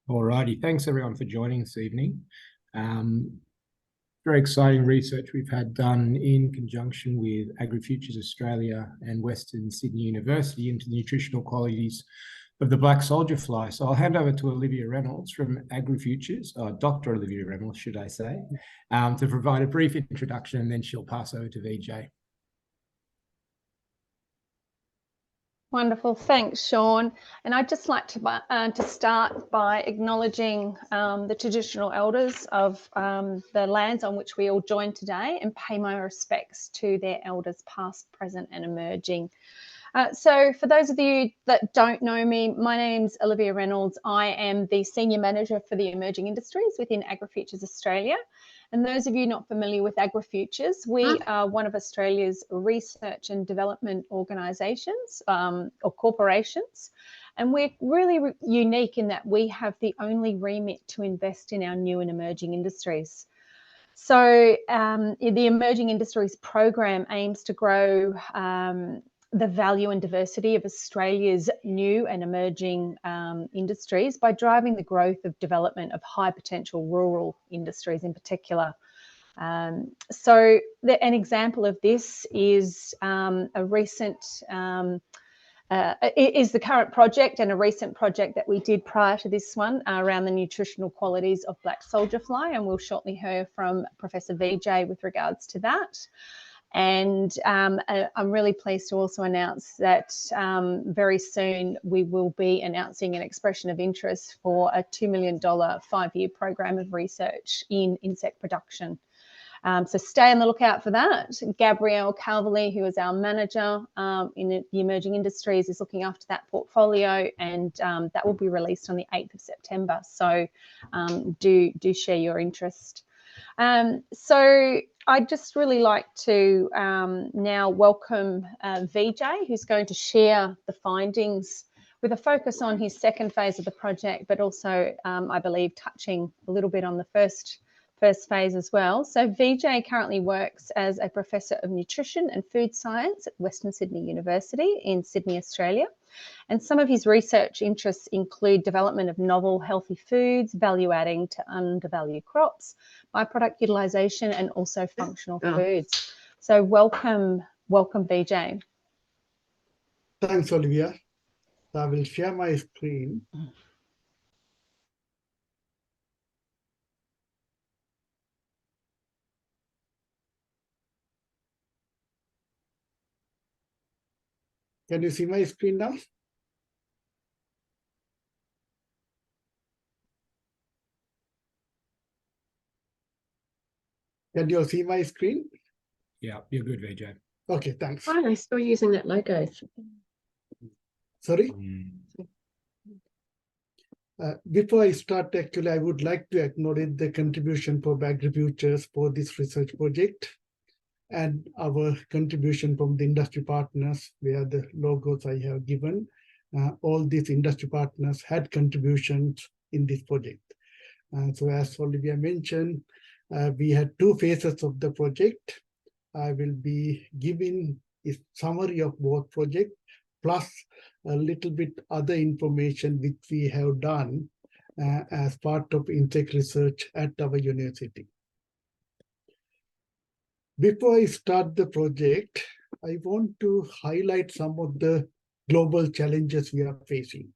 Alrighty, thanks everyone for joining this evening. Very exciting research we've had done in conjunction with AgriFutures Australia and Western Sydney University into the nutritional qualities of the black soldier fly. So I'll hand over to Olivia Reynolds from AgriFutures, or Dr. Olivia Reynolds, should I say, to provide a brief introduction, and then she'll pass over to Vijay. Wonderful, thanks, Sean. And I'd just like to start by acknowledging the traditional elders of the lands on which we all join today, and pay my respects to their elders past, present and emerging. So for those of you that don't know me, my name's Olivia Reynolds. I am the Senior Manager for the Emerging Industries within AgriFutures Australia. And those of you not familiar with AgriFutures, we are one of Australia's research and development organisations or corporations. And we're really unique in that we have the only remit to invest in our new and emerging industries. So the Emerging Industries program aims to grow the value and diversity of Australia's new and emerging industries by driving the growth of development of high potential rural industries in particular. So an example of this is is the current project and a recent project that we did prior to this one around the nutritional qualities of black soldier fly, and we'll shortly hear from Professor Vijay with regards to that. And I'm really pleased to also announce that very soon we will be announcing an expression of interest for a $2 million 5-year program of research in insect production. So stay on the lookout for that. Gabrielle Calverley, who is our manager in the emerging industries, is looking after that portfolio, and that will be released on the 8th of September. So do share your interest. So I'd just really like to now welcome Vijay, who's going to share the findings with a focus on his second phase of the project, but also, I believe, touching a little bit on the first phase as well. So Vijay currently works as a Professor of Nutrition and Food Science at Western Sydney University in Sydney, Australia. And some of his research interests include development of novel healthy foods, value adding to undervalued crops, byproduct utilisation, and also functional foods. So welcome Vijay. Thanks, Olivia. I will share my screen. Can you see my screen now? Can you see my screen? Yeah, you're good, Vijay. Okay, thanks. Why are they still using that logo? Sorry? Before I start, actually, I would like to acknowledge the contribution from AgriFutures for this research project, and our contribution from the industry partners, where the logos I have given. All these industry partners had contributions in this project. So as Olivia mentioned, we had 2 phases of the project. I will be giving a summary of both projects, plus a little bit other information which we have done as part of insect research at our university. Before I start the project, I want to highlight some of the global challenges we are facing.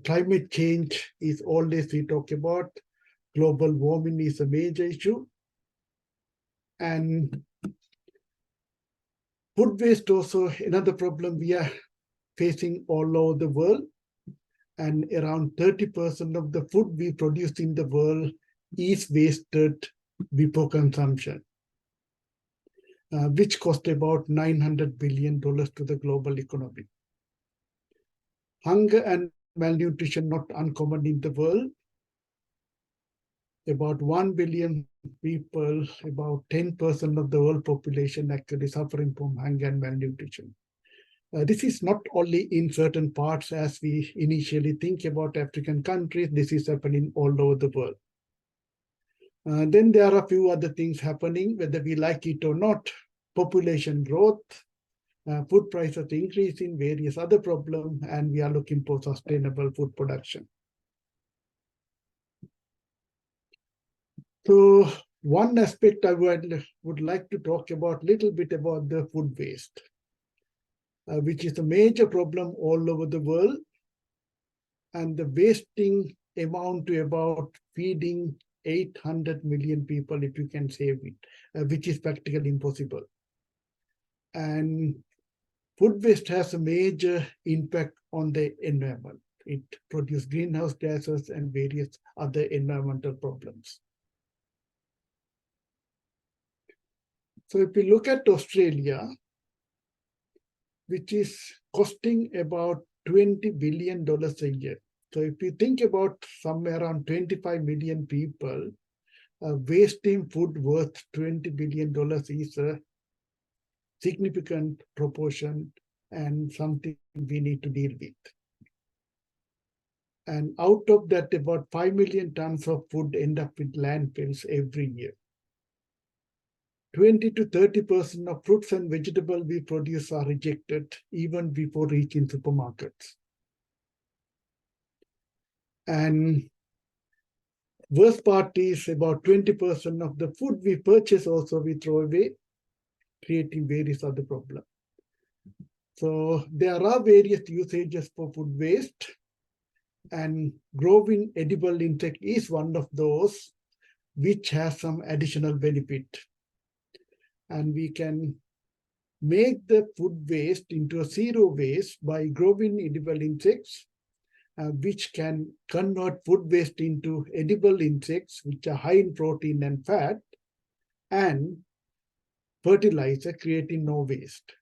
Climate change is always we talk about. Global warming is a major issue. And food waste also another problem we are facing all over the world. And around 30% of the food we produce in the world is wasted before consumption, which cost about $900 billion to the global economy. Hunger and malnutrition not uncommon in the world. About 1 billion people, about 10% of the world population actually suffering from hunger and malnutrition. This is not only in certain parts as we initially think about African countries, this is happening all over the world. Then there are a few other things happening, whether we like it or not. Population growth, food prices increasing, various other problems, and we are looking for sustainable food production. So one aspect I would like to talk about a little bit about the food waste, which is a major problem all over the world. And the wasting amount to about feeding 800 million people if you can save it, which is practically impossible. And food waste has a major impact on the environment. It produces greenhouse gases and various other environmental problems. So if we look at Australia, which is costing about $20 billion a year. So if you think about somewhere around 25 million people, wasting food worth $20 billion is a significant proportion and something we need to deal with. And out of that, about 5 million tons of food end up with landfills every year. 20 to 30% of fruits and vegetables we produce are rejected even before reaching supermarkets. And worst part is about 20% of the food we purchase also we throw away, creating various other problems. So there are various usages for food waste, and growing edible insect is one of those which has some additional benefit. And we can make the food waste into a zero waste by growing edible insects, which can convert food waste into edible insects, which are high in protein and fat, and fertilizer, creating no waste.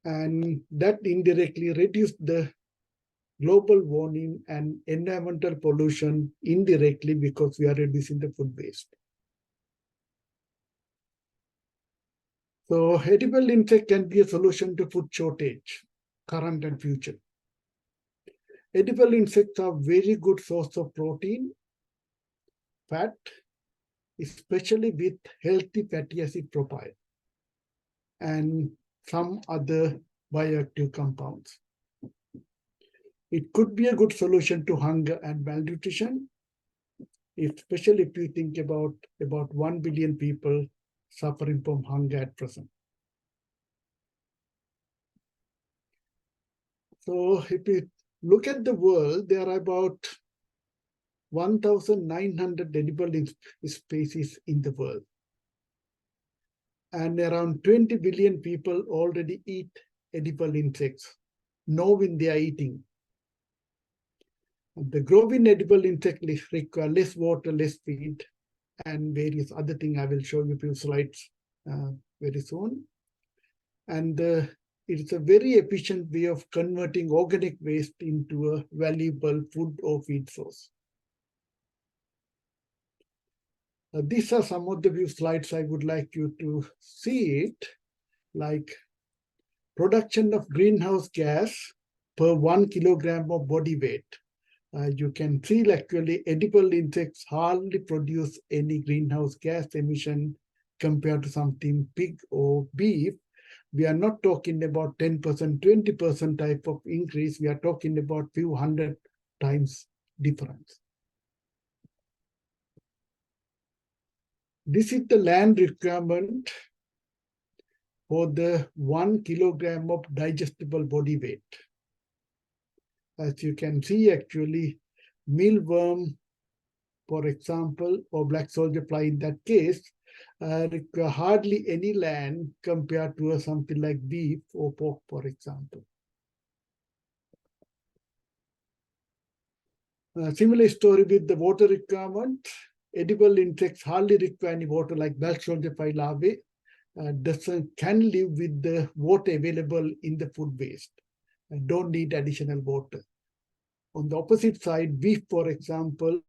And that indirectly reduced the global warming and environmental pollution indirectly because we are reducing the food waste. So edible insect can be a solution to food shortage, current and future. Edible insects are very good source of protein, fat, especially with healthy fatty acid profile, and some other bioactive compounds. It could be a good solution to hunger and malnutrition, especially if you think about 1 billion people suffering from hunger at present. So if you look at the world, there are about 1,900 edible species in the world. And around 20 billion people already eat edible insects, knowing they are eating. The growing edible insect require less water, less feed, and various other things. I will show you a few slides very soon. And it's a very efficient way of converting organic waste into a valuable food or feed source. These are some of the few slides I would like you to see it, like production of greenhouse gas per 1 kilogram of body weight. You can see actually edible insects hardly produce any greenhouse gas emission compared to something pig or beef. We are not talking about 10%, 20% type of increase. We are talking about few hundred times difference. This is the land requirement for the 1 kilogram of digestible body weight. As you can see, actually, mealworm, for example, or black soldier fly in that case, require hardly any land compared to something like beef or pork, for example. Similar story with the water requirement. Edible insects hardly require any water, like black soldier fly larvae can live with the water available in the food waste and don't need additional water. On the opposite side, beef, for example,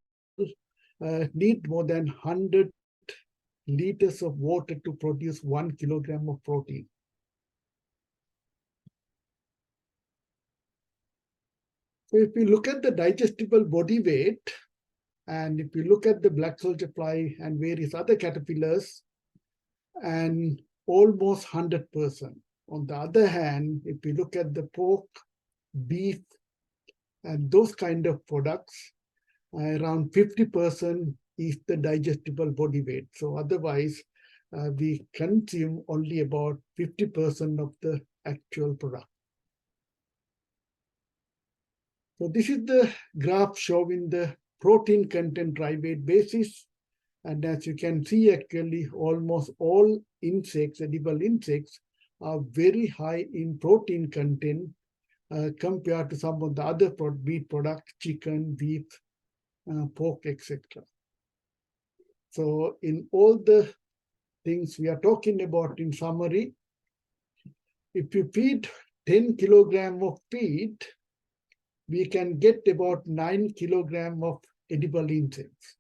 need more than 100 liters of water to produce 1 kilogram of protein. So if you look at the digestible body weight, and if you look at the black soldier fly and various other caterpillars, and almost 100%. On the other hand, if you look at the pork, beef, and those kind of products, around 50% is the digestible body weight. So otherwise, we consume only about 50% of the actual product. So this is the graph showing the protein content dry weight basis. And as you can see, actually, almost all insects, edible insects, are very high in protein content compared to some of the other meat products, chicken, beef, pork, etc. So in all the things we are talking about in summary, if you feed 10 kilogram of feed, we can get about 9 kilogram of edible insects.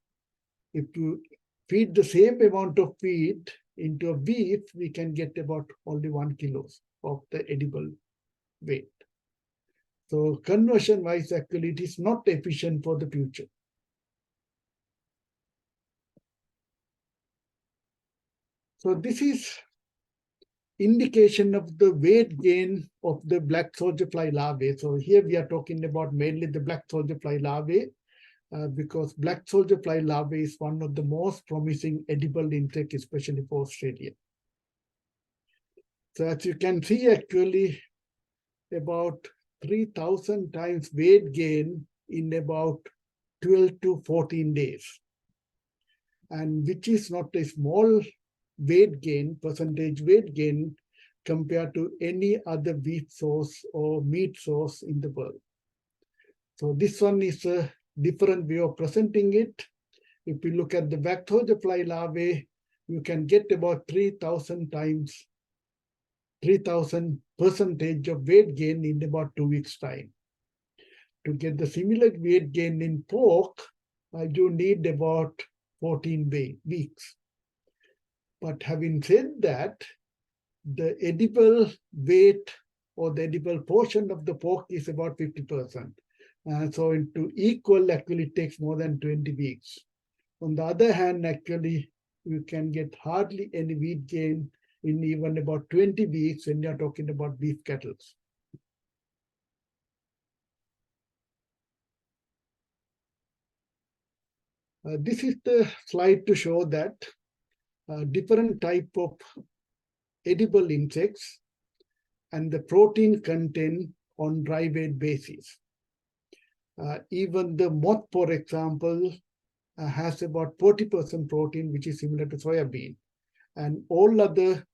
If you feed the same amount of feed into a beef, we can get about only 1 kilo of the edible weight. So conversion-wise, actually, it is not efficient for the future. So this is indication of the weight gain of the black soldier fly larvae. So here we are talking about mainly the black soldier fly larvae, because black soldier fly larvae is one of the most promising edible insect, especially for Australia. So as you can see, actually, about 3,000 times weight gain in about 12 to 14 days. And which is not a small weight gain, percentage weight gain, compared to any other beef source or meat source in the world. So this one is a different way of presenting it. If you look at the black soldier fly larvae, you can get about 3,000 times, 3,000% of weight gain in about 2 weeks' time. To get the similar weight gain in pork, you need about 14 weeks. But having said that, the edible weight or the edible portion of the pork is about 50%. So to equal, actually takes more than 20 weeks. On the other hand, actually, you can get hardly any weight gain in even about 20 weeks when you're talking about beef cattle. This is the slide to show that different type of edible insects and the protein content on dry weight basis. Even the moth, for example, has about 40% protein, which is similar to soybean. And all other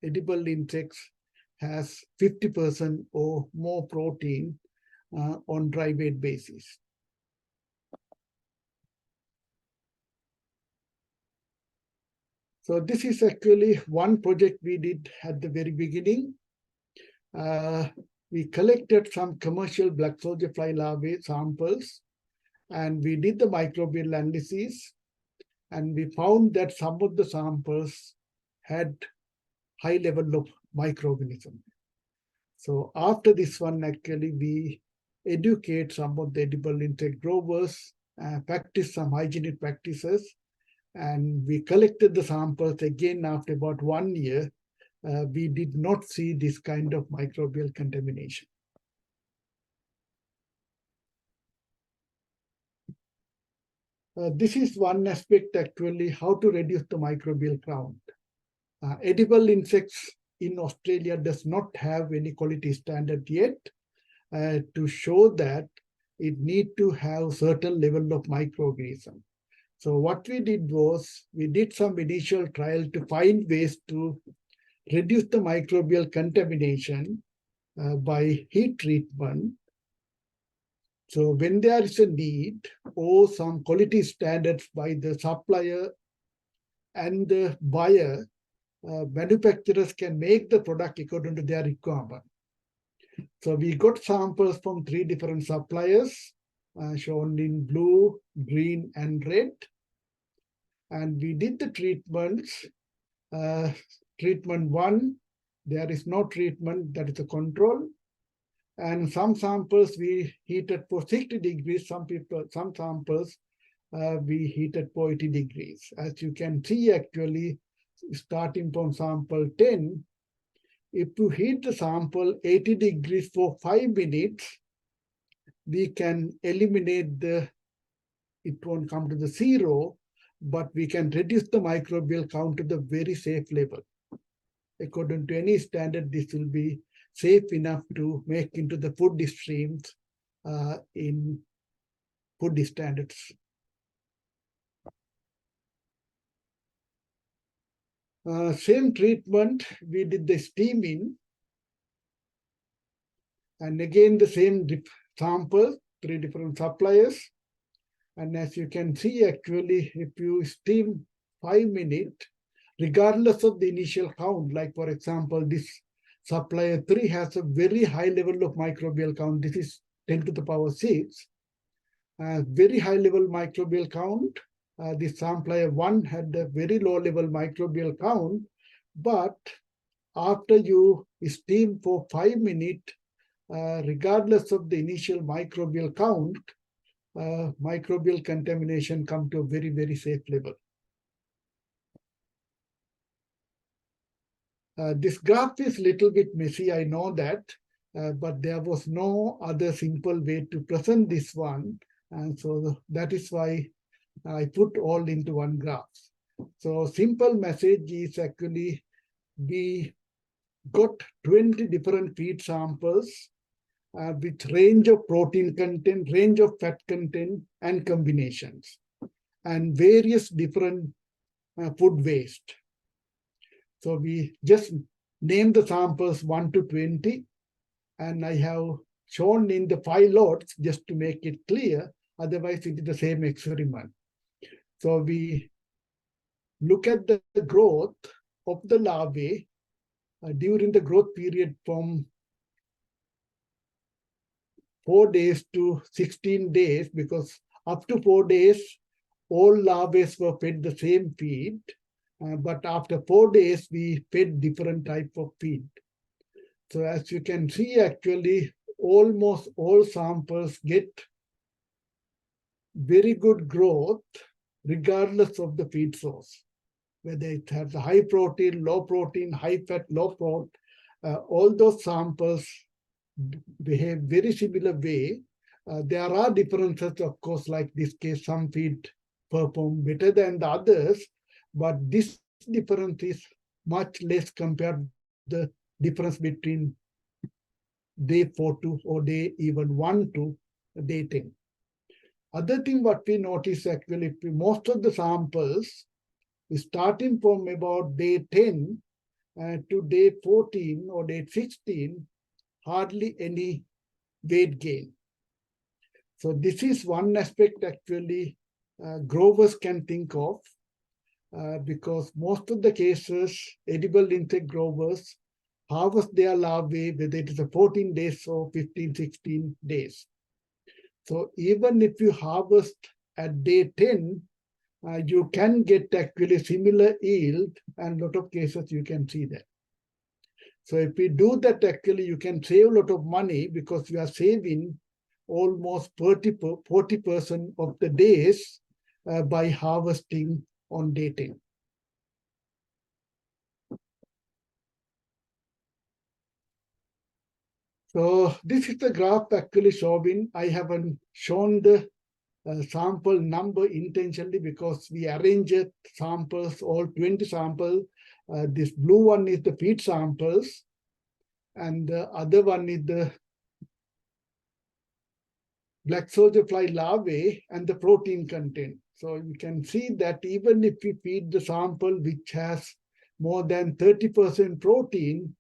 edible insects has 50% or more protein on dry weight basis. So this is actually one project we did at the very beginning. We collected some commercial black soldier fly larvae samples, and we did the microbial analysis, and we found that some of the samples had high level of microorganisms. So after this one, actually, we educate some of the edible insect growers, practice some hygienic practices, and we collected the samples again after about 1 year. We did not see this kind of microbial contamination. This is one aspect, actually, how to reduce the microbial count. Edible insects in Australia does not have any quality standard yet to show that it need to have certain level of microorganism. So what we did was, we did some initial trial to find ways to reduce the microbial contamination by heat treatment. So when there is a need or some quality standards by the supplier and the buyer, manufacturers can make the product according to their requirement. So we got samples from 3 different suppliers, shown in blue, green, and red. And we did the treatments. Treatment 1, there is no treatment, that is a control. And some samples we heated for 60 degrees, some samples we heated for 80 degrees. As you can see, actually, starting from sample 10, if you heat the sample 80 degrees for 5 minutes, we can eliminate the it won't come to the zero, but we can reduce the microbial count to the very safe level. According to any standard, this will be safe enough to make into the food streams in food standards. Same treatment, we did the steaming. And again, the same sample, 3 different suppliers. And as you can see, actually, if you steam 5 minutes, regardless of the initial count, like for example, this supplier 3 has a very high level of microbial count. This is 10 to the power 6. Very high level microbial count. This supplier 1 had a very low level microbial count. But after you steam for 5 minutes, regardless of the initial microbial count, microbial contamination come to a very, very safe level. This graph is a little bit messy, I know that, but there was no other simple way to present this one. And so that is why I put all into one graph. So simple message is actually we got 20 different feed samples with range of protein content, range of fat content, and combinations, and various different food waste. So we just named the samples 1 to 20, and I have shown in the 5 lots just to make it clear. Otherwise, it is the same experiment. So we look at the growth of the larvae during the growth period from 4 days to 16 days, because up to 4 days, all larvae were fed the same feed. But after 4 days, we fed different type of feed. So as you can see, actually, almost all samples get very good growth regardless of the feed source, whether it has a high protein, high fat, low protein. All those samples behave very similar way. There are differences, of course, like this case, some feed perform better than the others, but this difference is much less compared to the difference between day 4 to or day even 1 to day 10. Other thing what we notice actually, most of the samples starting from about day 10 to day 14 or day 16, hardly any weight gain. So this is one aspect actually growers can think of because most of the cases, edible insect growers harvest their larvae, whether it is a 14 days or 15, 16 days. So even if you harvest at day 10, you can get actually similar yield, and a lot of cases you can see that. So if we do that, actually you can save a lot of money because you are saving almost 40% of the days by harvesting on day 10. So this is the graph actually showing. I haven't shown the sample number intentionally because we arranged samples, all 20 samples. This blue one is the feed samples, and the other one is the black soldier fly larvae and the protein content. So you can see that even if we feed the sample which has more than 30% protein,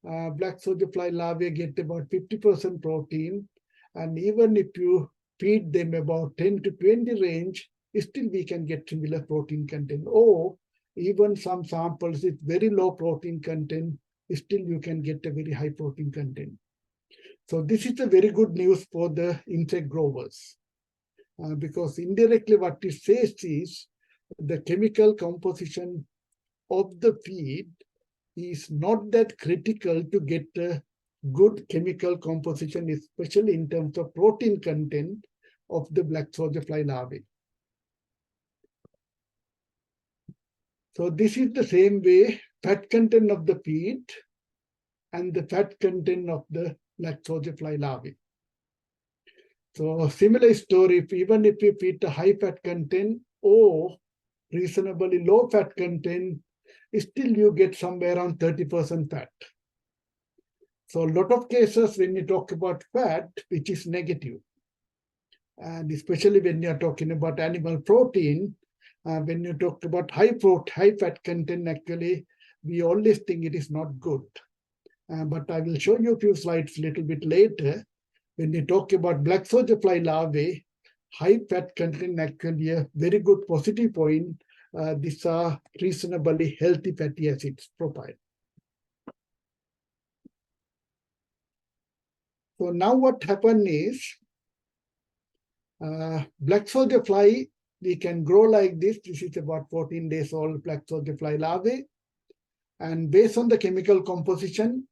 black soldier fly larvae get about 50% protein. And even if you feed them about 10 to 20 range, still we can get similar protein content. Or even some samples with very low protein content, still you can get a very high protein content. So this is a very good news for the insect growers because indirectly what it says is the chemical composition of the feed is not that critical to get a good chemical composition, especially in terms of protein content of the black soldier fly larvae. So this is the same way, fat content of the feed and the fat content of the black soldier fly larvae. So similar story, even if you feed a high fat content or reasonably low fat content, still you get somewhere around 30% fat. So a lot of cases when you talk about fat, which is negative, and especially when you're talking about animal protein, when you talk about high fat content, actually, we always think it is not good. But I will show you a few slides a little bit later. When you talk about black soldier fly larvae, high fat content actually a very good positive point. These are reasonably healthy fatty acids profile. So now what happened is, black soldier fly, we can grow like this. This is about 14 days old black soldier fly larvae. And based on the chemical composition,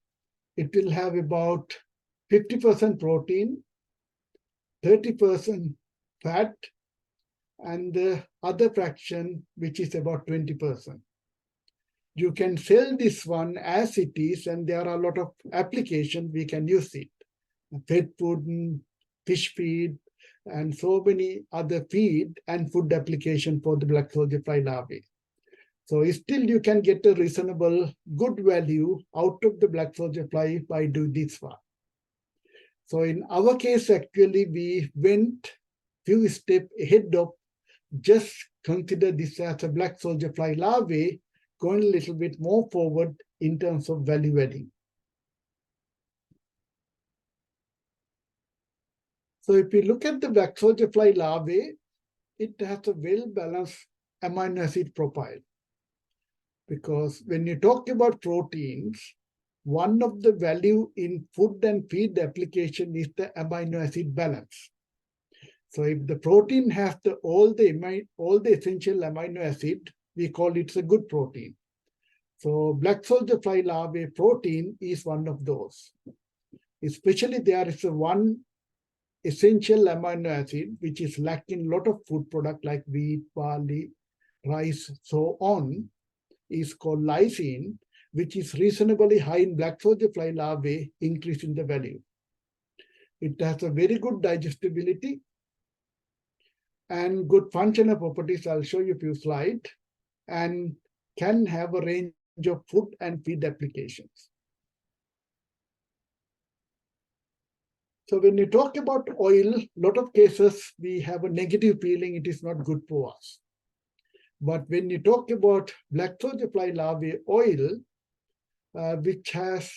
it will have about 50% protein, 30% fat, and the other fraction, which is about 20%. You can sell this one as it is, and there are a lot of applications we can use it. Pet food, fish feed, and so many other feed and food application for the black soldier fly larvae. So still you can get a reasonable good value out of the black soldier fly by doing this one. So in our case, actually, we went few steps ahead of just consider this as a black soldier fly larvae, going a little bit more forward in terms of value adding. So if we look at the black soldier fly larvae, it has a well-balanced amino acid profile. Because when you talk about proteins, one of the value in food and feed application is the amino acid balance. So if the protein has all the essential amino acid, we call it a good protein. So black soldier fly larvae protein is one of those. Especially there is one essential amino acid which is lacking in a lot of food product like wheat, barley, rice, so on, is called lysine, which is reasonably high in black soldier fly larvae, increasing the value. It has a very good digestibility and good functional properties. I'll show you a few slides, and can have a range of food and feed applications. So when you talk about oil, a lot of cases we have a negative feeling it is not good for us. But when you talk about black soldier fly larvae oil, which has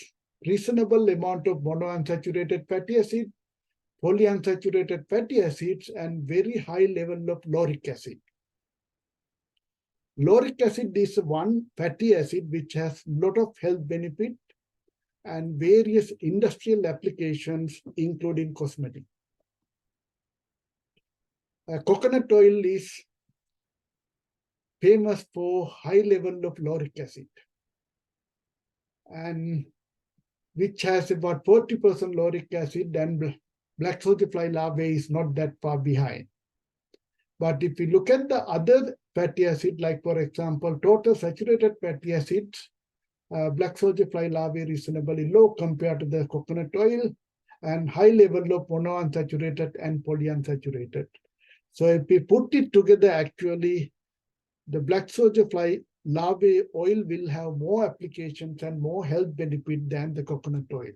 reasonable amount of monounsaturated fatty acid, polyunsaturated fatty acids, and very high level of lauric acid. Lauric acid is one fatty acid which has a lot of health benefit and various industrial applications, including cosmetic. Coconut oil is famous for high level of lauric acid, and which has about 40% lauric acid, and black soldier fly larvae is not that far behind. But if you look at the other fatty acid, like for example, total saturated fatty acids, black soldier fly larvae reasonably low compared to the coconut oil, and high level of monounsaturated and polyunsaturated. So if we put it together, actually, the black soldier fly larvae oil will have more applications and more health benefit than the coconut oil.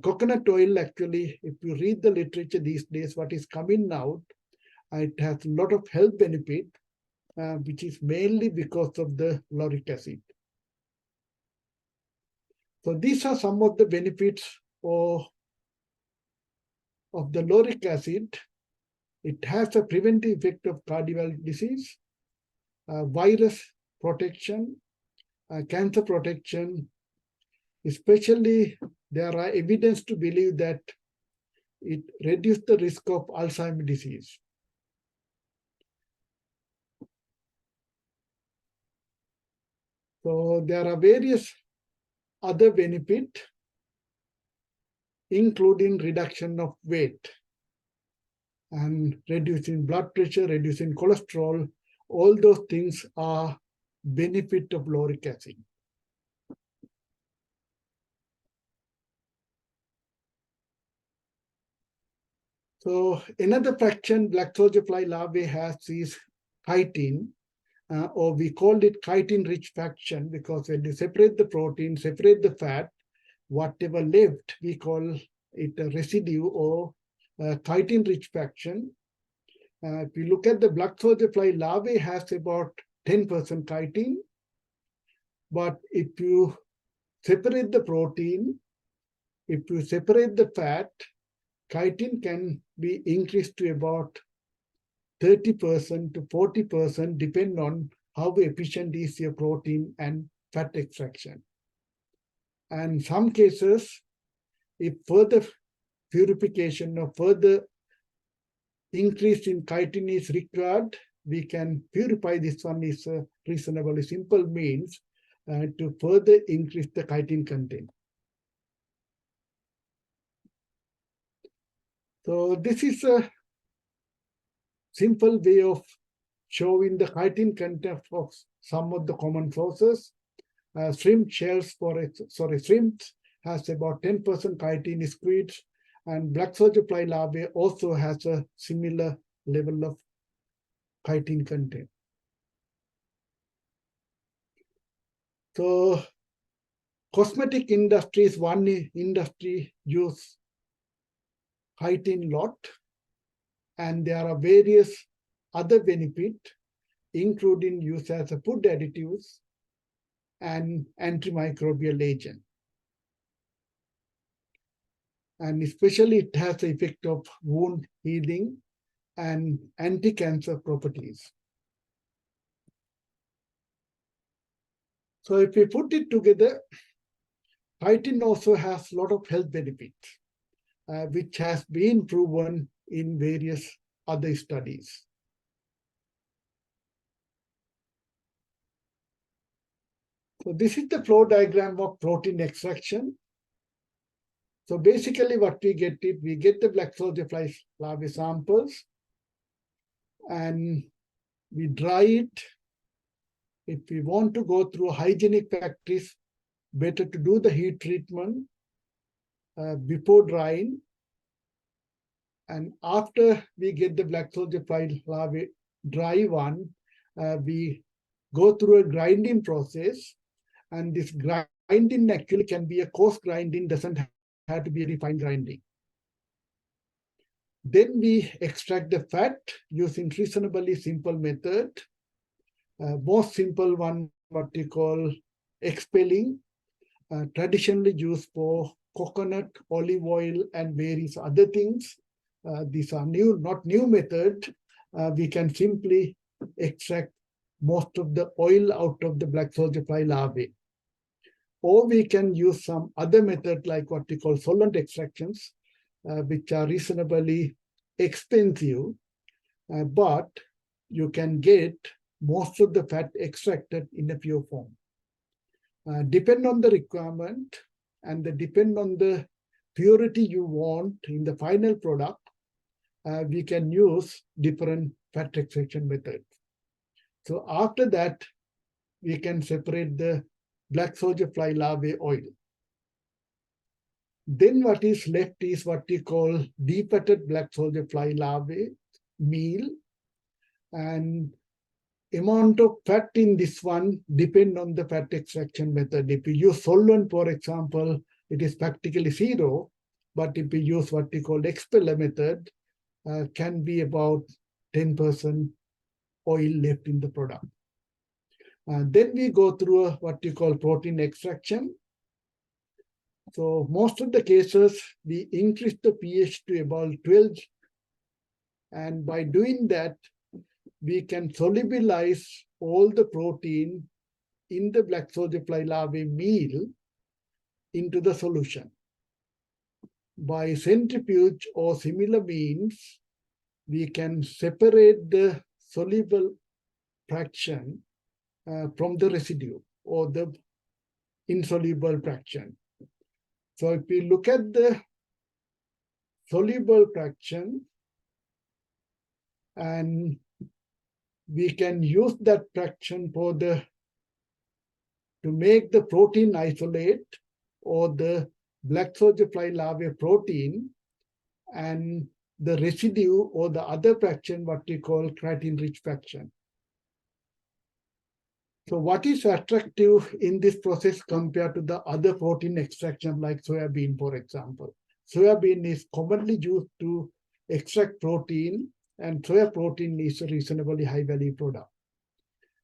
Coconut oil, actually, if you read the literature these days, what is coming out, it has a lot of health benefit, which is mainly because of the lauric acid. So these are some of the benefits of the lauric acid. It has a preventive effect of cardiovascular disease, virus protection, cancer protection. Especially, there are evidence to believe that it reduces the risk of Alzheimer's disease. So there are various other benefits, including reduction of weight and reducing blood pressure, reducing cholesterol. All those things are benefit of lauric acid. So another fraction black soldier fly larvae has is chitin, or we called it chitin-rich fraction because when you separate the protein, separate the fat, whatever left, we call it a residue or chitin-rich fraction. If you look at the black soldier fly larvae has about 10% chitin, but if you separate the protein, if you separate the fat, chitin can be increased to about 30% to 40%, depending on how efficient is your protein and fat extraction. And in some cases, if further purification or further increase in chitin is required, we can purify this one is a reasonably simple means to further increase the chitin content. So this is a simple way of showing the chitin content of some of the common sources. Shrimp shells, shrimps has about 10% chitin, squids, and black soldier fly larvae also has a similar level of chitin content. So cosmetic industry is one industry use chitin lot, and there are various other benefits, including use as a food additives and antimicrobial agent. And especially it has the effect of wound healing and anti-cancer properties. So if we put it together, chitin also has a lot of health benefits, which has been proven in various other studies. So this is the flow diagram of protein extraction. So basically what we get the black soldier fly larvae samples and we dry it. If we want to go through hygienic factories, better to do the heat treatment before drying. And after we get the black soldier fly larvae dry one, we go through a grinding process. And this grinding actually can be a coarse grinding, doesn't have to be a refined grinding. Then we extract the fat using reasonably simple method. Most simple one, what we call expelling, traditionally used for coconut, olive oil, and various other things. These are not new method. We can simply extract most of the oil out of the black soldier fly larvae. Or we can use some other method like what we call solvent extractions, which are reasonably expensive, but you can get most of the fat extracted in a pure form. Depend on the requirement and depend on the purity you want in the final product, we can use different fat extraction methods. So after that, we can separate the black soldier fly larvae oil. Then what is left is what we call defatted black soldier fly larvae meal. And amount of fat in this one depend on the fat extraction method. If you use solvent, for example, it is practically zero. But if you use what we call expeller method, can be about 10% oil left in the product. Then we go through what we call protein extraction. So most of the cases, we increase the pH to about 12. And by doing that, we can solubilize all the protein in the black soldier fly larvae meal into the solution. By centrifuge or similar means, we can separate the soluble fraction from the residue or the insoluble fraction. So if we look at the soluble fraction, and we can use that fraction to make the protein isolate or the black soldier fly larvae protein, and the residue or the other fraction, what we call creatine-rich fraction. So what is attractive in this process compared to the other protein extraction like soybean, for example? Soybean is commonly used to extract protein, and soya protein is a reasonably high-value product.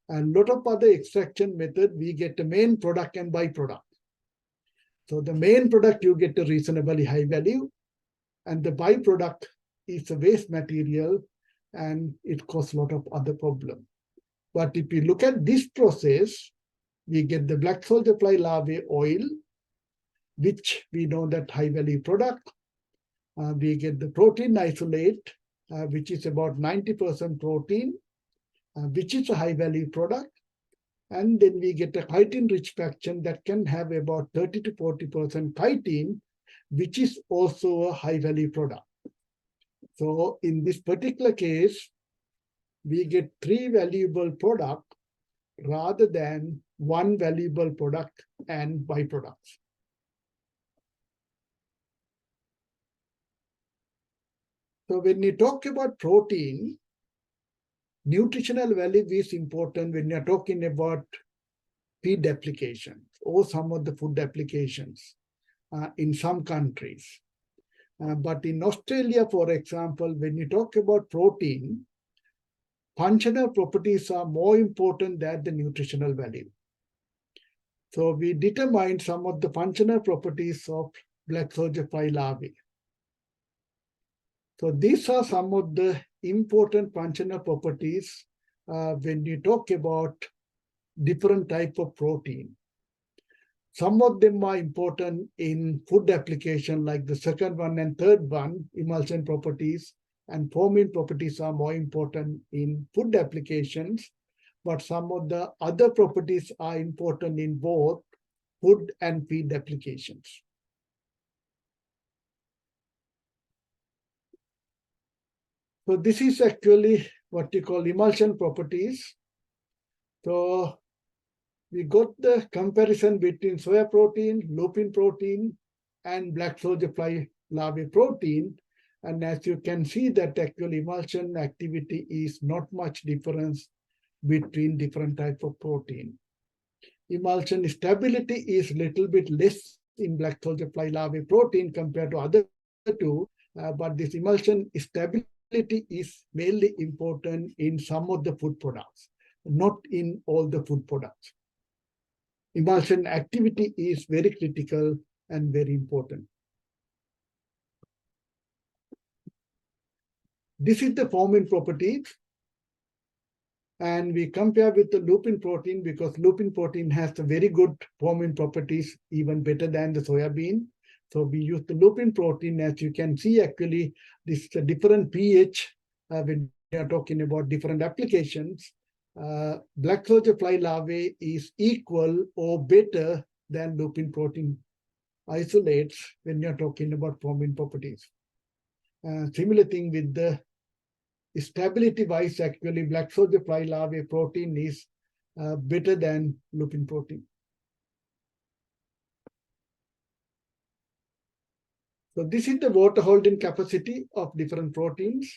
And a lot of other extraction method, we get the main product and byproduct. So the main product, you get a reasonably high value, and the byproduct is a waste material, and it causes a lot of other problems. But if you look at this process, we get the black soldier fly larvae oil, which we know that high-value product. We get the protein isolate, which is about 90% protein, which is a high-value product. And then we get a chitin-rich fraction that can have about 30 to 40% chitin, which is also a high-value product. So in this particular case, we get 3 valuable products rather than 1 valuable product and byproducts. So when you talk about protein, nutritional value is important when you're talking about feed applications or some of the food applications in some countries. But in Australia, for example, when you talk about protein, functional properties are more important than the nutritional value. So we determined some of the functional properties of black soldier fly larvae. So these are some of the important functional properties when you talk about different type of protein. Some of them are important in food application, like the second one and third one, emulsion properties and forming properties are more important in food applications, but some of the other properties are important in both food and feed applications. So this is actually what you call emulsion properties. So we got the comparison between soya protein, lupin protein, and black soldier fly larvae protein. And as you can see that actual emulsion activity is not much difference between different type of protein. Emulsion stability is little bit less in black soldier fly larvae protein compared to other two, but this emulsion stability is mainly important in some of the food products, not in all the food products. Emulsion activity is very critical and very important. This is the forming properties. And we compare with the lupin protein because lupin protein has a very good forming properties, even better than the soybean. So we use the lupin protein. As you can see, actually, this is a different pH when we are talking about different applications. Black soldier fly larvae is equal or better than lupin protein isolates when you're talking about forming properties. Similar thing with the stability wise, actually, black soldier fly larvae protein is better than lupin protein. So this is the water holding capacity of different proteins.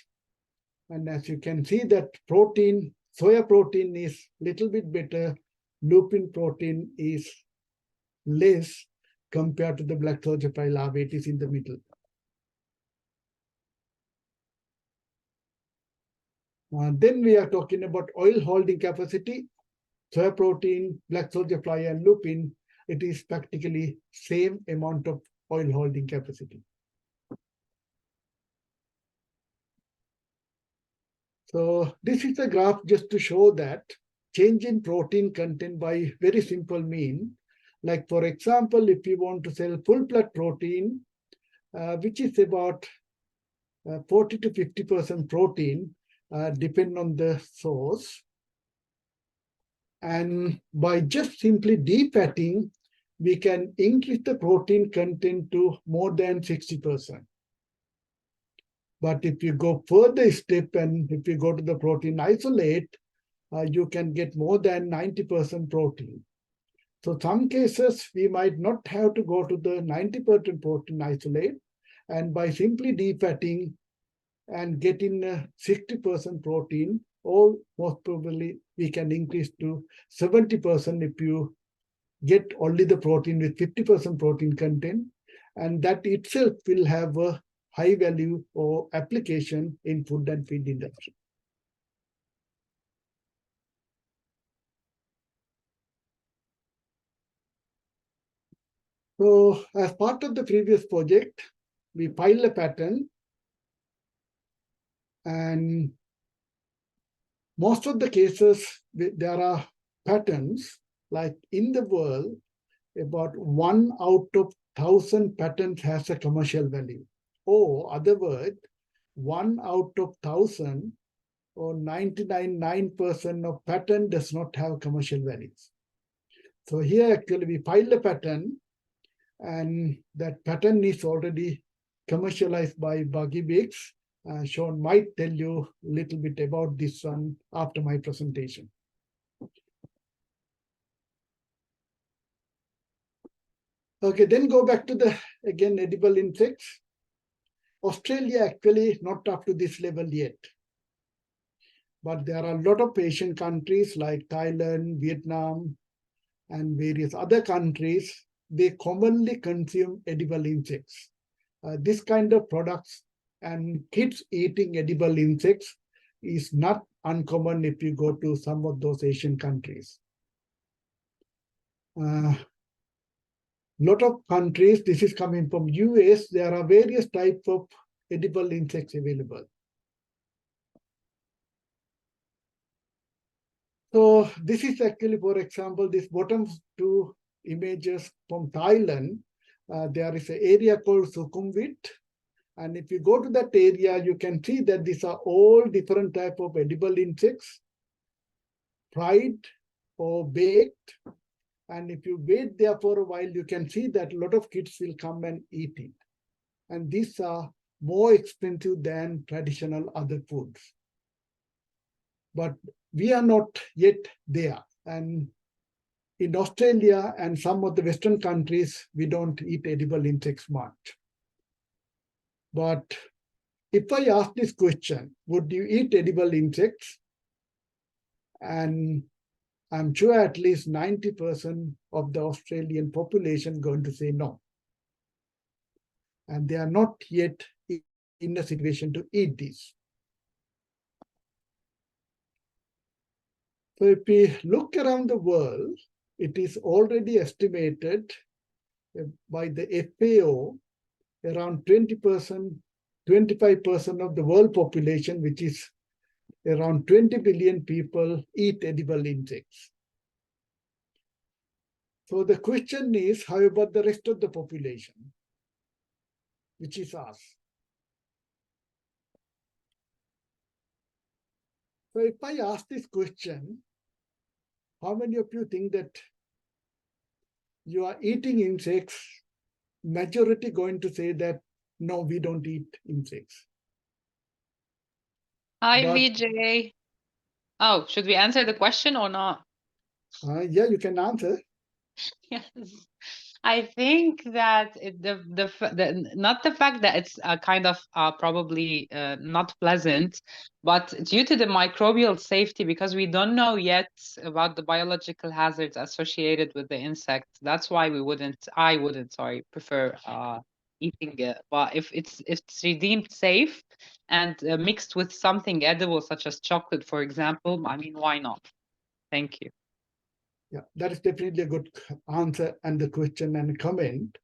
And as you can see that protein, soya protein is little bit better, lupin protein is less compared to the black soldier fly larvae, it is in the middle. Then we are talking about oil holding capacity. Soya protein, black soldier fly, and lupin, it is practically same amount of oil holding capacity. So this is a graph just to show that change in protein content by very simple mean. Like for example, if you want to sell full blood protein, which is about 40 to 50% protein, depend on the source. And by just simply defatting, we can increase the protein content to more than 60%. But if you go further step and if you go to the protein isolate, you can get more than 90% protein. So some cases, we might not have to go to the 90% protein isolate. And by simply defatting, and getting 60% protein, or most probably we can increase to 70% if you get only the protein with 50% protein content, and that itself will have a high value or application in food and feed industry. So as part of the previous project, we filed a patent, and most of the cases there are patents, like in the world, about 1 out of 1,000 patents has a commercial value. Or other word, 1 out of 1,000 or 99.9% of patent does not have commercial values. So here actually we filed a patent, and that patent is already commercialized by Buggy Bix. Sean might tell you a little bit about this one after my presentation. Okay, then go back to the, again, edible insects. Australia actually not up to this level yet. But there are a lot of Asian countries like Thailand, Vietnam, and various other countries. They commonly consume edible insects. This kind of products and kids eating edible insects is not uncommon if you go to some of those Asian countries. Lot of countries, this is coming from US, there are various types of edible insects available. So this is actually, for example, this bottom two images from Thailand. There is an area called Sukhumvit. And if you go to that area, you can see that these are all different types of edible insects, fried or baked. And if you wait there for a while, you can see that a lot of kids will come and eat it. And these are more expensive than traditional other foods. But we are not yet there. And in Australia and some of the Western countries, we don't eat edible insects much. But if I ask this question, would you eat edible insects? And I'm sure at least 90% of the Australian population going to say no. And they are not yet in a situation to eat this. So if we look around the world, it is already estimated by the FAO around 20%, 25% of the world population, which is around 20 billion people, eat edible insects. So the question is, how about the rest of the population, which is us? So if I ask this question, how many of you think that you are eating insects? Majority going to say that, no, we don't eat insects. Hi, But, Vijay. Oh, should we answer the question or not? yeah, you can answer. Yes. I think that not the fact that it's kind of probably not pleasant, but due to the microbial safety, because we don't know yet about the biological hazards associated with the insects. That's why I wouldn't, sorry, prefer eating it. But if it's deemed safe and mixed with something edible, such as chocolate, for example, I mean, why not? Thank you. Yeah, that is definitely a good answer and the question and comment,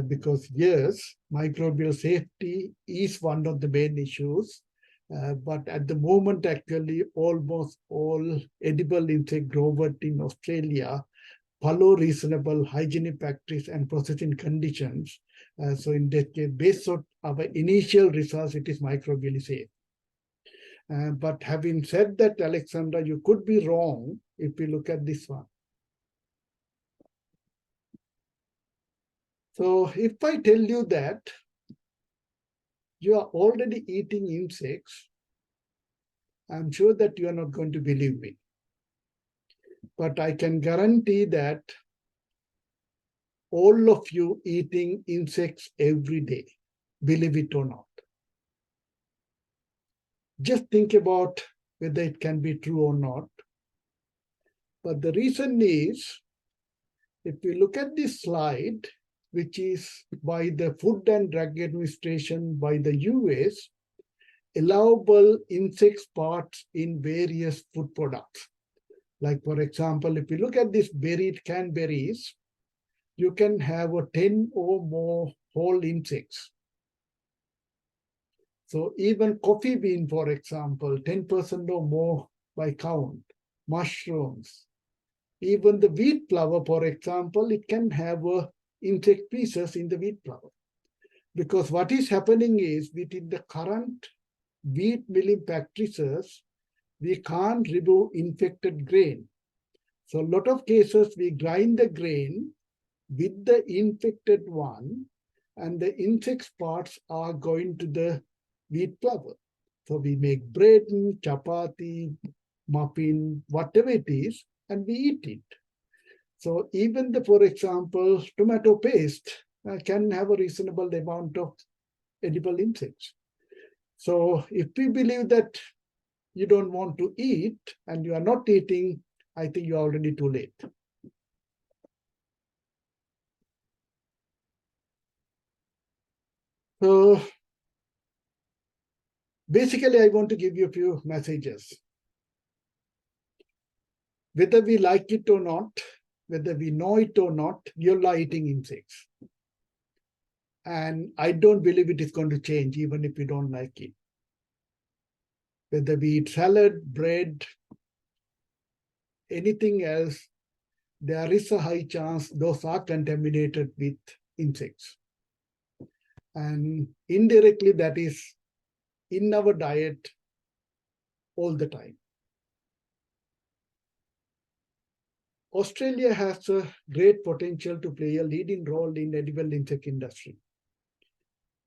because yes, microbial safety is one of the main issues. But at the moment, actually, almost all edible insect growers in Australia follow reasonable hygienic practice and processing conditions. So in that case, based on our initial results, it is microbially safe. But having said that, Alexandra, you could be wrong if we look at this one. So if I tell you that you are already eating insects, I'm sure that you are not going to believe me. But I can guarantee that all of you eating insects every day, believe it or not. just think about whether it can be true or not. But the reason is, if you look at this slide, which is by the Food and Drug Administration by the US, allowable insect parts in various food products. Like, for example, if you look at these berried cranberries, you can have 10 or more whole insects. So even coffee bean, for example, 10% or more by count, mushrooms, even the wheat flour, for example, it can have insect pieces in the wheat flour. Because what is happening is, within the current wheat milling practices, we can't remove infected grain. So a lot of cases, we grind the grain with the infected one, and the insect parts are going to the wheat flour. So we make bread, chapati, muffin, whatever it is, and we eat it. So even for example, tomato paste can have a reasonable amount of edible insects. So if we believe that you don't want to eat and you are not eating, I think you're already too late. So basically, I want to give you a few messages. Whether we like it or not, whether we know it or not, you're eating insects. And I don't believe it is going to change, even if we don't like it. Whether we eat salad, bread, anything else, there is a high chance those are contaminated with insects. And indirectly, that is in our diet all the time. Australia has a great potential to play a leading role in edible insect industry.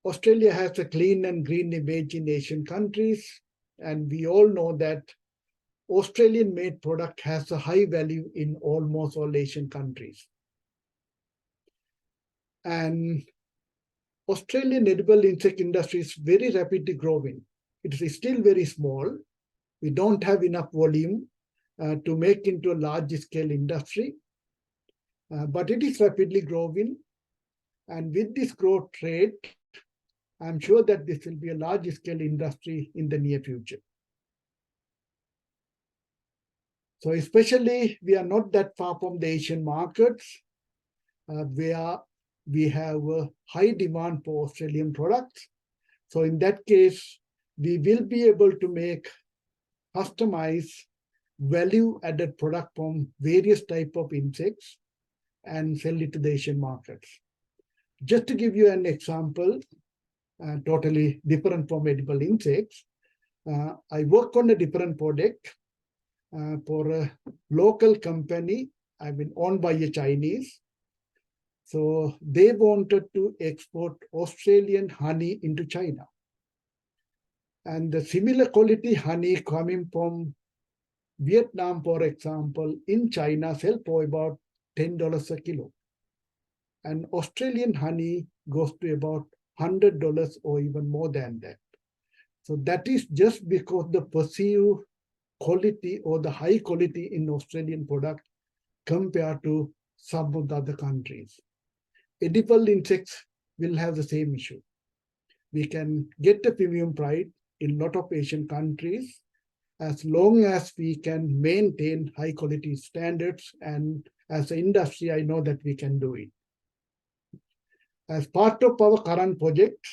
Australia has a clean and green image in Asian countries, and we all know that Australian-made product has a high value in almost all Asian countries. And Australian edible insect industry is very rapidly growing. It is still very small. We don't have enough volume to make into a large-scale industry, but it is rapidly growing. And with this growth rate, I'm sure that this will be a large-scale industry in the near future. So especially, we are not that far from the Asian markets, where we have a high demand for Australian products. So in that case, we will be able to make customized value-added product from various types of insects and sell it to the Asian markets. Just to give you an example, totally different from edible insects, I work on a different project for a local company, owned by a Chinese. So they wanted to export Australian honey into China. And the similar quality honey coming from Vietnam, for example, in China sell for about $10 a kilo. And Australian honey goes to about $100 or even more than that. So that is just because the perceived quality or the high quality in Australian product compared to some of the other countries. Edible insects will have the same issue. We can get a premium price in a lot of Asian countries as long as we can maintain high quality standards, and as an industry, I know that we can do it. As part of our current project,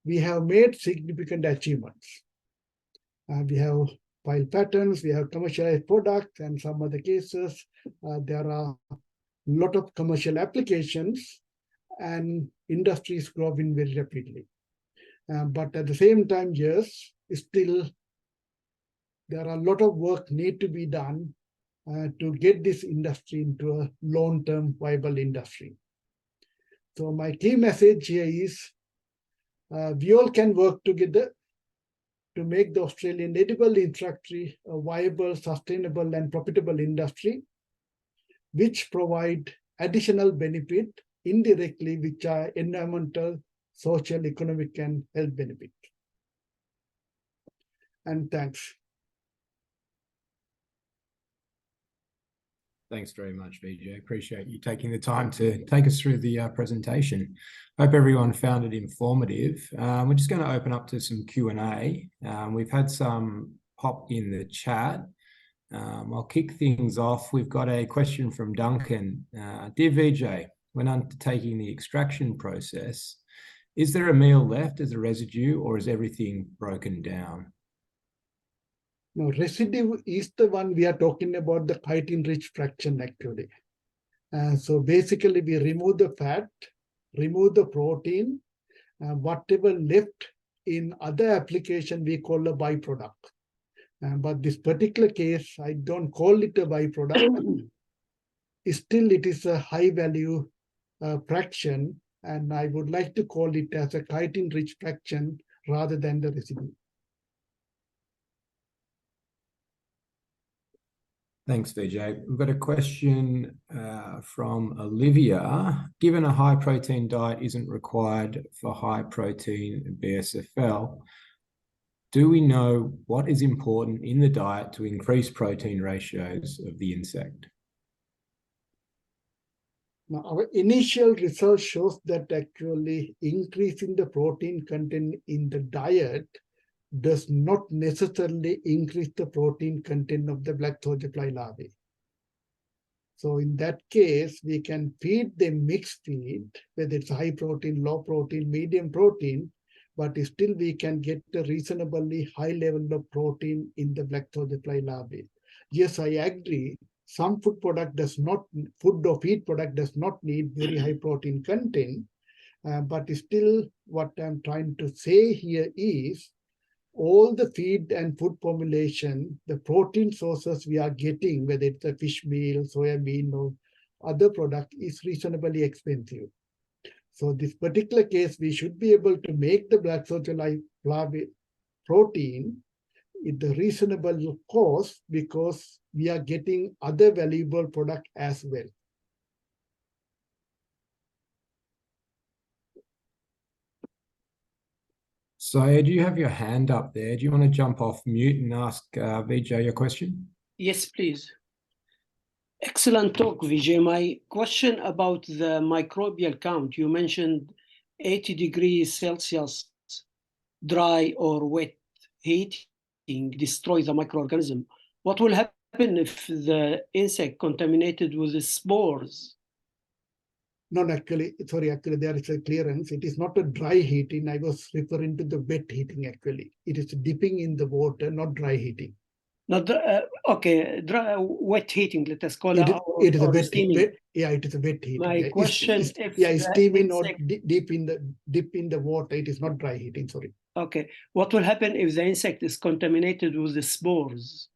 we have made significant achievements. We have filed patents, we have commercialized products, and some other cases, there are a lot of commercial applications, and industry is growing very rapidly. But at the same time, yes, still there are a lot of work need to be done to get this industry into a long-term viable industry. So my key message here is we all can work together to make the Australian edible industry a viable, sustainable, and profitable industry, which provide additional benefit indirectly, which are environmental, social, economic, and health benefit. And thanks. Thanks very much, Vijay. Appreciate you taking the time to take us through the presentation. Hope everyone found it informative. We're just going to open up to some Q&A. We've had some pop in the chat. I'll kick things off. We've got a question from Duncan. Dear Vijay, when undertaking the extraction process, is there a meal left as a residue or is everything broken down? Now, residue is the one we are talking about, the chitin-rich fraction actually. So basically, we remove the fat, remove the protein, whatever left in other application we call a byproduct. But this particular case, I don't call it a byproduct. Still, it is a high-value fraction, and I would like to call it as a chitin-rich fraction rather than the residue. Thanks, Vijay. We've got a question from Olivia. Given a high protein diet isn't required for high protein BSFL, do we know what is important in the diet to increase protein ratios of the insect? Now, our initial research shows that actually increasing the protein content in the diet does not necessarily increase the protein content of the black soldier fly larvae. So in that case, we can feed them mixed feed, whether it's high protein, low protein, medium protein, but still we can get a reasonably high level of protein in the black soldier fly larvae. Yes, I agree. Some food or feed product does not need very high protein content, but still what I'm trying to say here is all the feed and food formulation, the protein sources we are getting, whether it's a fish meal, soya bean, or other product, is reasonably expensive. So this particular case, we should be able to make the black soldier larvae protein at the reasonable cost because we are getting other valuable product as well. So, do you have your hand up there? Do you want to jump off mute and ask Vijay your question? Yes, please. Excellent talk, Vijay. My question about the microbial count, you mentioned 80 degrees Celsius, dry or wet heating destroys the microorganism. What will happen if the insect contaminated with the spores? No, actually, there is a clearance. It is not a dry heating. I was referring to the wet heating, actually. It is dipping in the water, not dry heating. Not wet heating, let us call it. It is a wet steaming. Yeah, it is a wet heating. My question, if steaming insect... or dip in the water, it is not dry heating, sorry. Okay, what will happen if the insect is contaminated with the spores?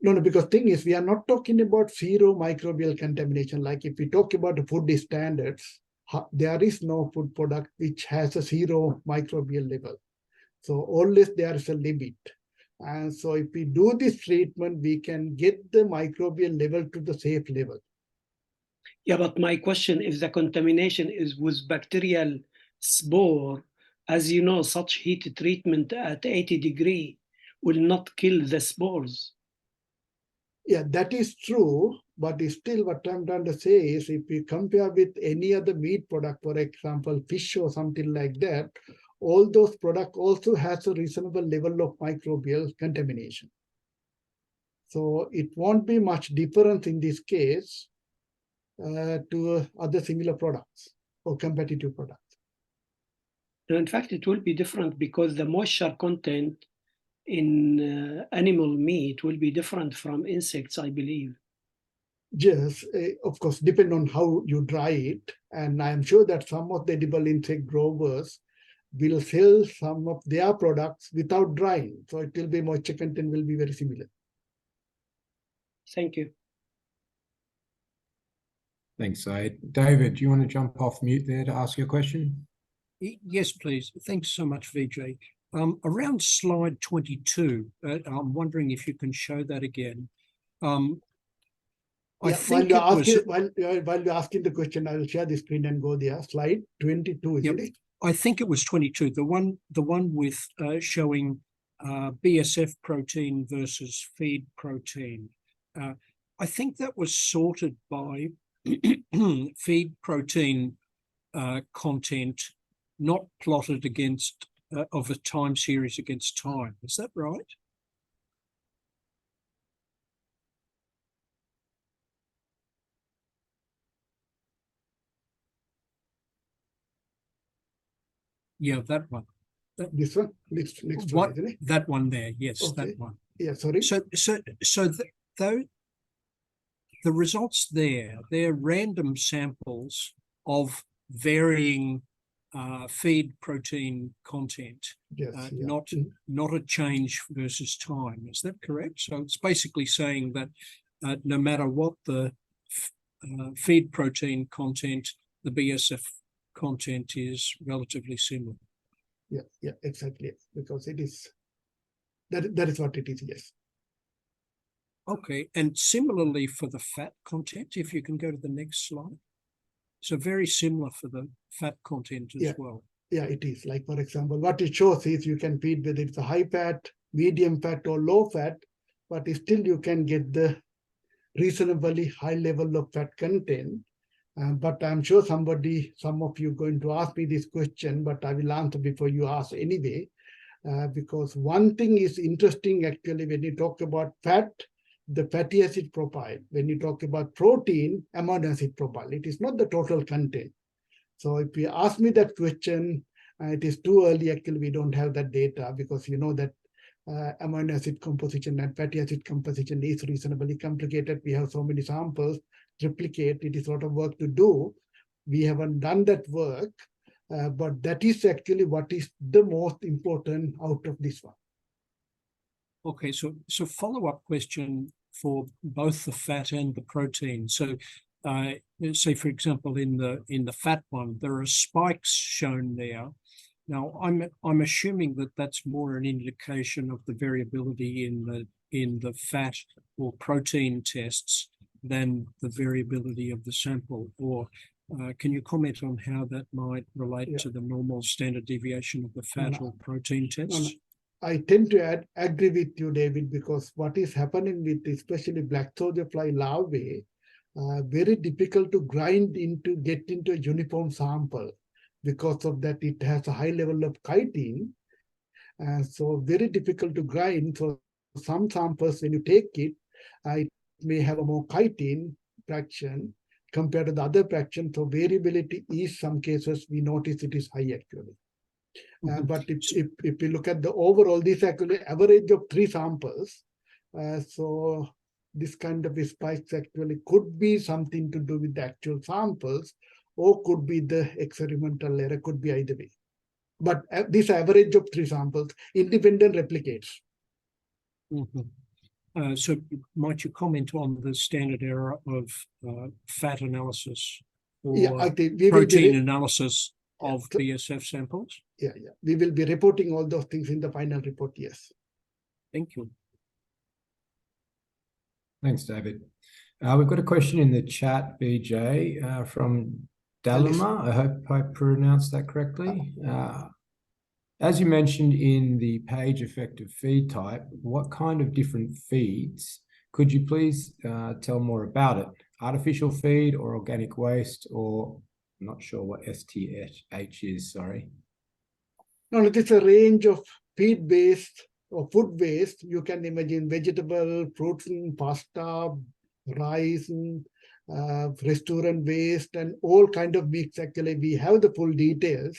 No, because thing is, we are not talking about zero microbial contamination. Like if we talk about the food standards, there is no food product which has a zero microbial level. So always there is a limit. And so if we do this treatment, we can get the microbial level to the safe level. Yeah, but my question, if the contamination is with bacterial spore, as you know, such heat treatment at 80 degrees will not kill the spores. Yeah, that is true, but still what I'm trying to say is if we compare with any other meat product, for example, fish or something like that, all those products also has a reasonable level of microbial contamination. So it won't be much different in this case to other similar products or competitive products. In fact, it will be different because the moisture content in animal meat will be different from insects, I believe. Yes, of course, depend on how you dry it. And I'm sure that some of the edible insect growers will sell some of their products without drying. So it will be moisture content will be very similar. Thank you. Thanks, Syed. David, do you want to jump off mute there to ask your question? Yes, please. Thanks so much, Vijay. Around slide 22, I'm wondering if you can show that again. I think while you're asking the question, I will share the screen and go there. Slide 22, isn't it? I think it was 22. The one with showing BSF protein versus feed protein. I think that was sorted by feed protein content, not plotted against of a time series against time. Is that right? Yeah, that one. This one, next What, one, isn't it? that one there, yes, Okay. that one. Yeah, sorry. Though the results there, they're random samples of varying feed protein content, Yes, yeah. not a change versus time. Is that correct? So it's basically saying that no matter what the feed protein content, the BSF content is relatively similar. Yeah, exactly. Because it is, that is what it is, yes. Okay, and similarly for the fat content, if you can go to the next slide. So very similar for the fat content as well. Yeah, it is. Like, for example, what it shows is you can feed whether it's a high fat, medium fat, or low fat, but still you can get the reasonably high level of fat content. But I'm sure some of you are going to ask me this question, but I will answer before you ask anyway. Because one thing is interesting actually when you talk about fat, the fatty acid profile. When you talk about protein, amino acid profile, it is not the total content. So if you ask me that question, it is too early. Actually, we don't have that data because you know that amino acid composition and fatty acid composition is reasonably complicated. We have so many samples, replicate. It is a lot of work to do. We haven't done that work, but that is actually what is the most important out of this one. Okay, so follow-up question for both the fat and the protein. So say, for example, in the fat one, there are spikes shown there. Now, I'm assuming that that's more an indication of the variability in the fat or protein tests than the variability of the sample. Or can you comment on how that might relate to the normal standard deviation of the fat or protein tests? I tend to agree with you, David, because what is happening with especially black soldier fly larvae, very difficult to get into a uniform sample. Because of that, it has a high level of chitin, so very difficult to grind. So some samples, when you take it, it may have a more chitin fraction compared to the other fraction. So variability is some cases we notice it is high actually. But if you look at the overall, this actually average of 3 samples. So this kind of spikes actually could be something to do with the actual samples, or could be the experimental error, could be either way. But this average of 3 samples, independent replicates. So might you comment on the standard error of fat analysis or I think we protein analysis of BSF samples? Yeah. We will be reporting all those things in the final report, yes. Thank you. Thanks, David. We've got a question in the chat, Vijay, from Dalima. I hope I pronounced that correctly. As you mentioned in the page effective feed type, what kind of different feeds? Could you please tell more about it? Artificial feed or organic waste, or I'm not sure what STH is, sorry. No, it's a range of feed-based or food waste. You can imagine vegetable, protein, pasta, rice, restaurant waste, and all kind of mix. Actually, we have the full details.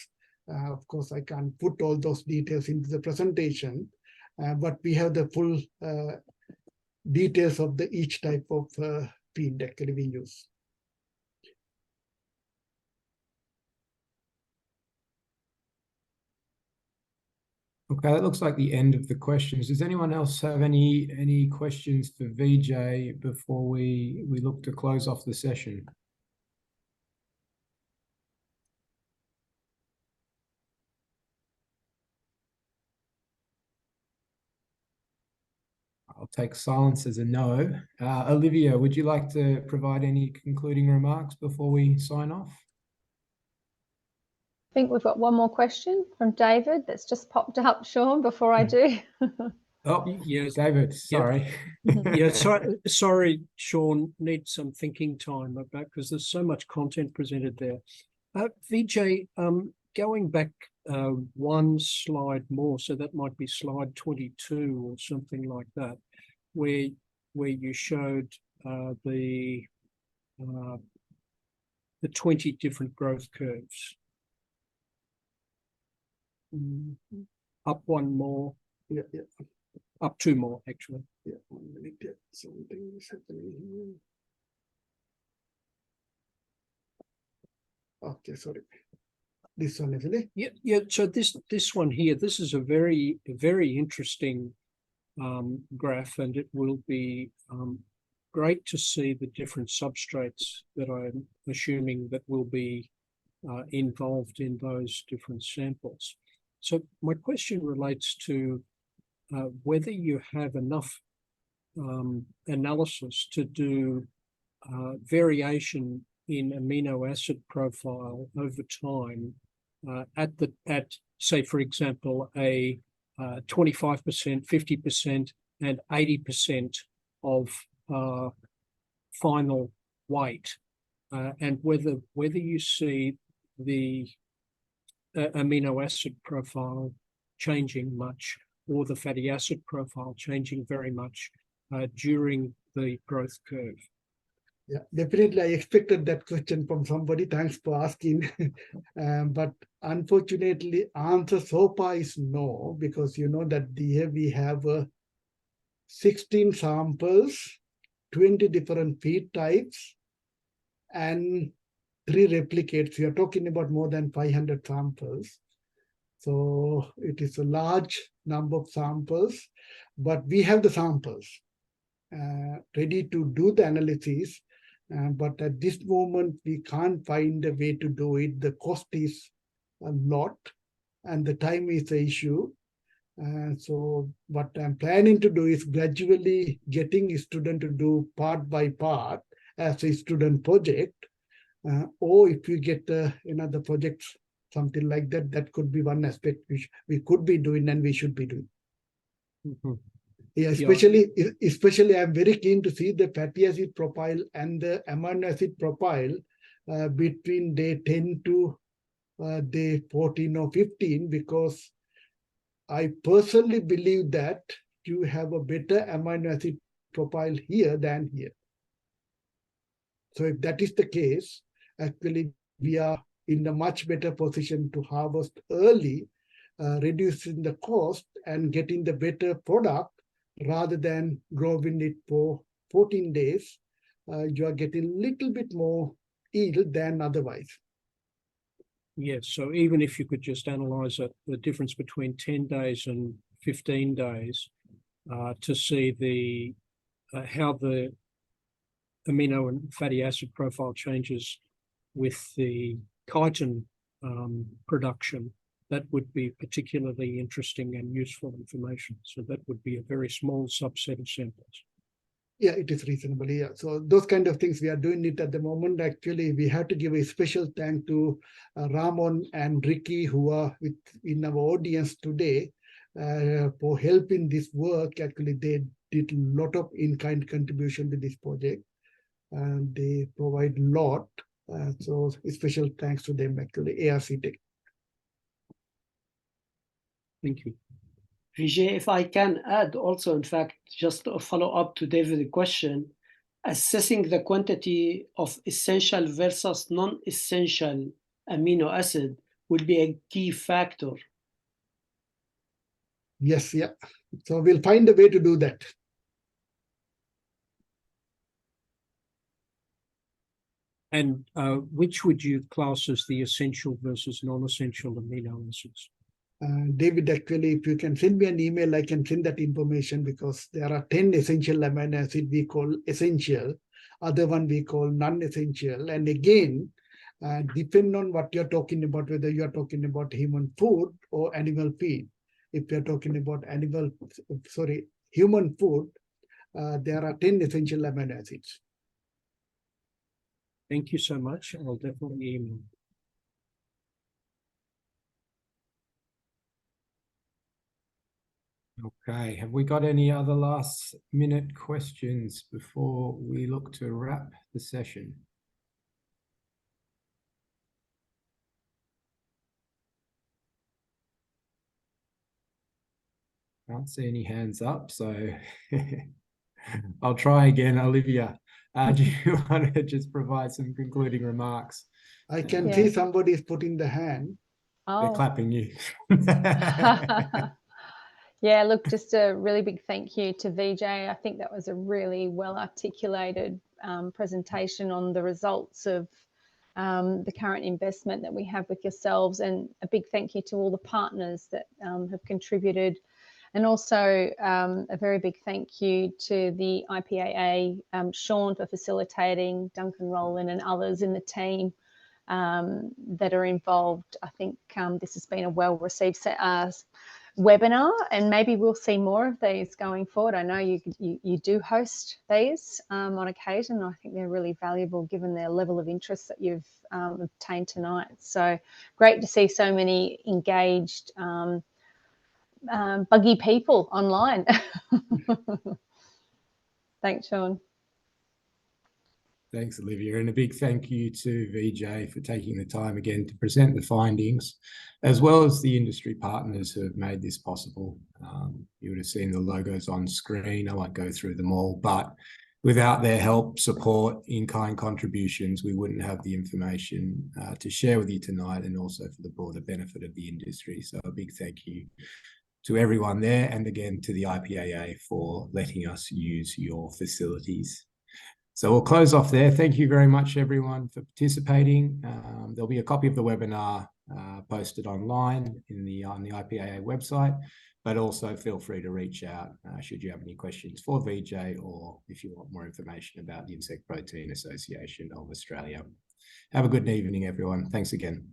Of course, I can't put all those details into the presentation, but we have the full details of each type of feed actually we use. Okay, that looks like the end of the questions. Does anyone else have any questions for Vijay before we look to close off the session? I'll take silence as a no. Olivia, would you like to provide any concluding remarks before we sign off? think we've got one more question from David that's just popped up, Sean, before I do. Oh, Yes, David, sorry. yeah. Sorry, Sean. Need some thinking time about, because there's so much content presented there. Vijay, going back one slide more, so that might be slide 22 or something like that, where you showed the 20 different growth curves. Up one more. Yeah. Up two more, actually. Yeah, 1 minute. Yeah, something is happening here. Okay, sorry. This one, isn't it? Yeah. So this one here, this is a very interesting graph, and it will be great to see the different substrates that I'm assuming that will be involved in those different samples. So my question relates to whether you have enough analysis to do variation in amino acid profile over time at say, for example, a 25%, 50%, and 80% of final weight, and whether you see the amino acid profile changing much, or the fatty acid profile changing very much during the growth curve. Yeah, definitely. I expected that question from somebody. Thanks for asking. But unfortunately, answer so far is no, because you know that here we have 16 samples, 20 different feed types, and 3 replicates. We are talking about more than 500 samples. So it is a large number of samples, but we have the samples ready to do the analysis. But at this moment, we can't find a way to do it. The cost is a lot, and the time is the issue. So what I'm planning to do is gradually getting a student to do part by part as a student project. Or if you get another project, something like that, that could be one aspect which we could be doing and we should be doing. Mm-hmm. Yeah, especially I'm very keen to see the fatty acid profile and the amino acid profile between day 10 to day 14 or 15, because I personally believe that you have a better amino acid profile here than here. So if that is the case, actually we are in a much better position to harvest early, reducing the cost and getting the better product, rather than growing it for 14 days. You are getting a little bit more yield than otherwise. Yes, so even if you could just analyze the difference between 10 days and 15 days to see the how the amino and fatty acid profile changes with the chitin production, that would be particularly interesting and useful information. So that would be a very small subset of samples. Yeah, it is reasonable. Yeah. So those kind of things we are doing it at the moment. Actually, we have to give a special thank to Ramon and Ricky, who are in our audience today, for helping this work. Actually, they did a lot of in-kind contribution to this project, and they provide a lot. So special thanks to them, actually, ARC Tech. Thank you. Vijay, if I can add also, in fact, just a follow-up to David's question, assessing the quantity of essential versus non-essential amino acid will be a key factor. Yes, yeah. So we'll find a way to do that. And which would you class as the essential versus non-essential amino acids? David, actually, if you can send me an email, I can send that information, because there are 10 essential amino acids we call essential, other one we call non-essential. And again, depend on what you're talking about, whether you're talking about human food or animal feed. If you're talking about human food, there are 10 essential amino acids. Thank you so much. I'll definitely email. Okay, have we got any other last minute questions before we look to wrap the session? Can't see any hands up, so I'll try again. Olivia, do you want to just provide some concluding remarks? I can Yeah. see somebody is putting the hand. They're Oh. clapping you. Yeah, look, just a really big thank you to Vijay. I think that was a really well articulated presentation on the results of the current investment that we have with yourselves, and a big thank you to all the partners that have contributed, and also a very big thank you to the IPAA, Sean for facilitating, Duncan Rowland and others in the team that are involved. I think this has been a well-received webinar, and maybe we'll see more of these going forward. I know you do host these on occasion. I think they're really valuable given their level of interest that you've obtained tonight. So great to see so many engaged, buggy people online. Thanks, Sean. Thanks, Olivia, and a big thank you to Vijay for taking the time again to present the findings, as well as the industry partners who have made this possible. You would have seen the logos on screen. I won't go through them all, but without their help, support, in-kind contributions, we wouldn't have the information to share with you tonight, and also for the broader benefit of the industry. So a big thank you to everyone there, and again to the IPAA for letting us use your facilities. So we'll close off there. Thank you very much, everyone, for participating. There'll be a copy of the webinar posted online on the IPAA website, but also feel free to reach out should you have any questions for Vijay, or if you want more information about the Insect Protein Association of Australia. Have a good evening, everyone. Thanks again.